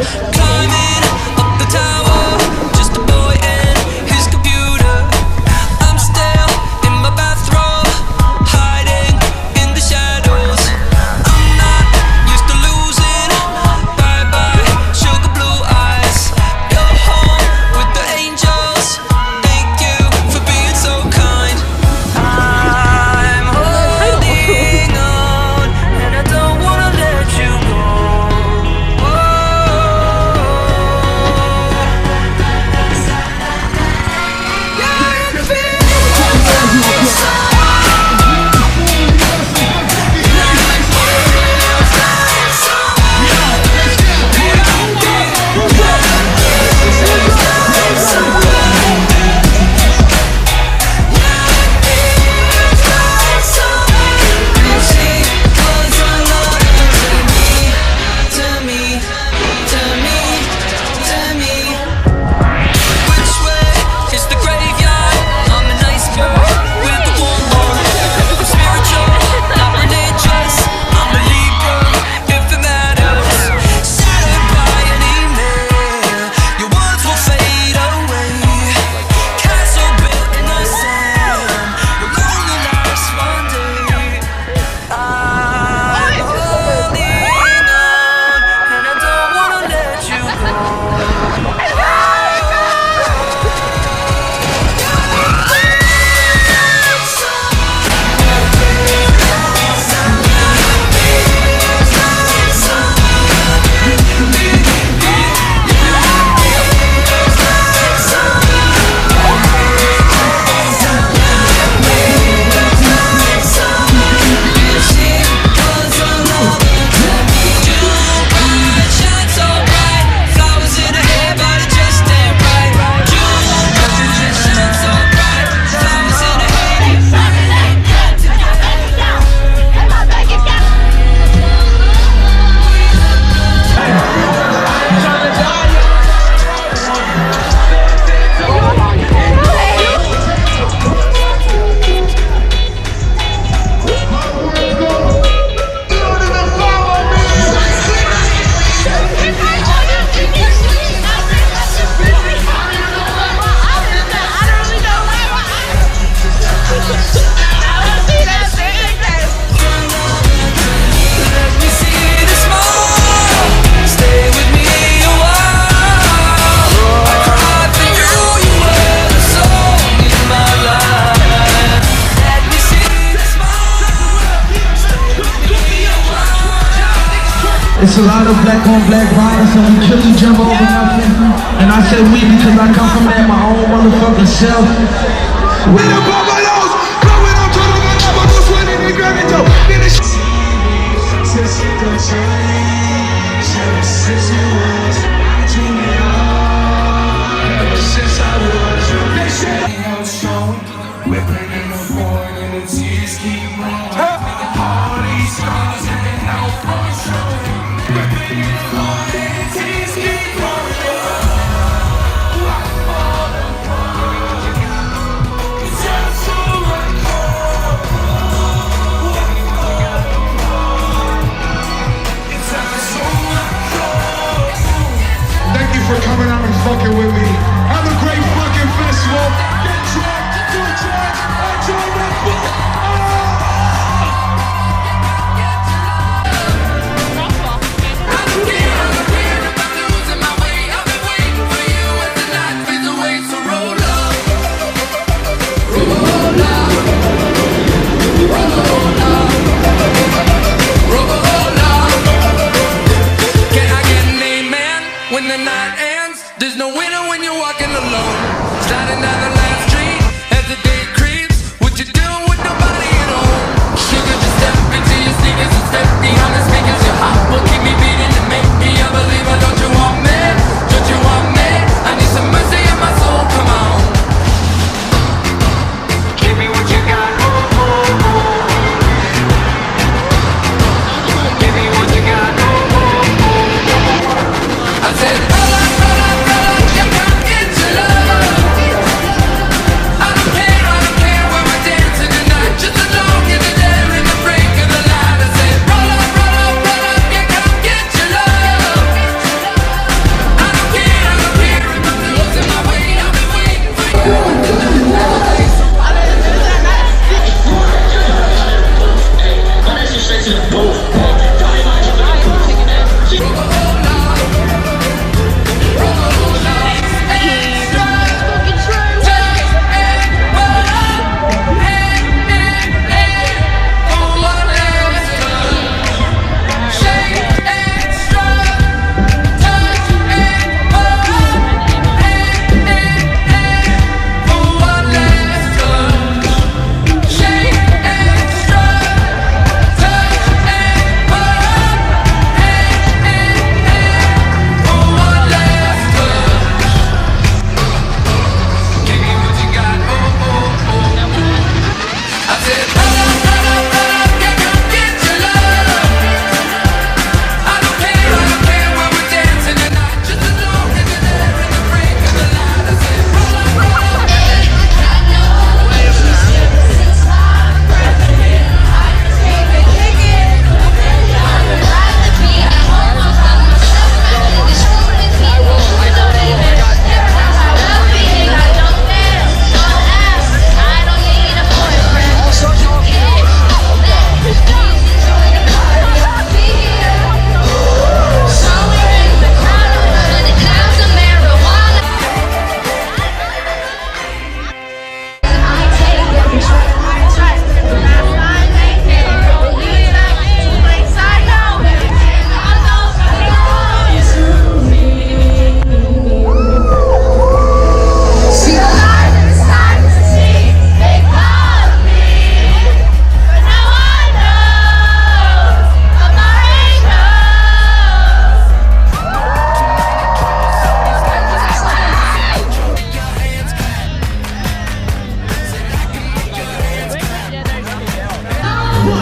Climbing up the tower, just a boy and his computer. I'm still in my bathrobe, hiding in the shadows. I'm not used to losing. Bye bye, sugar blue eyes. You're home with the angels. Thank you for being so kind. I'm holding on, and I don't wanna let you go. It's a lot of black on black violence and we kill each other over nothing. And I say we because I come from that my own motherfucking self. We the buffaloes, going on to the level, just winning and grabbing dough. Finish. Whipping in the morning and the tears keep rolling. All these stars in the out front showing. Whipping in the morning and the tears keep rolling. I'm falling apart. 'Cause I'm so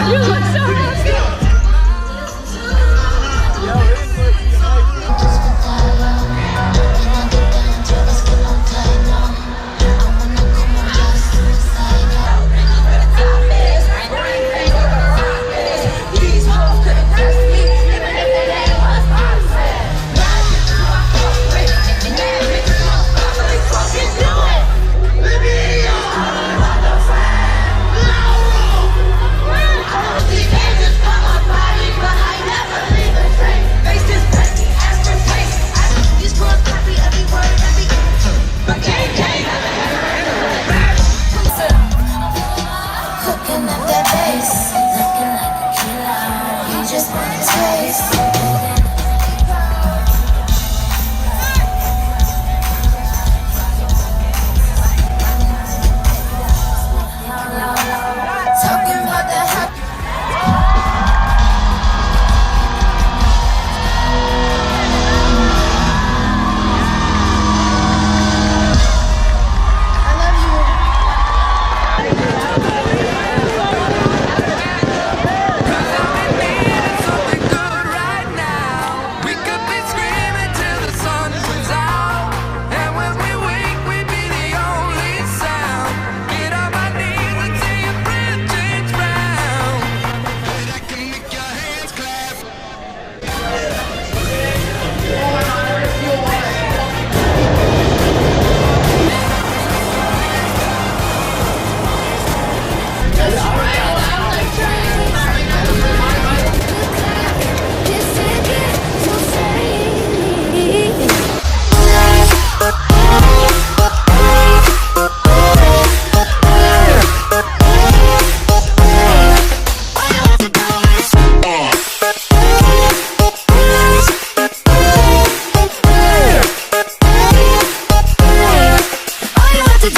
You like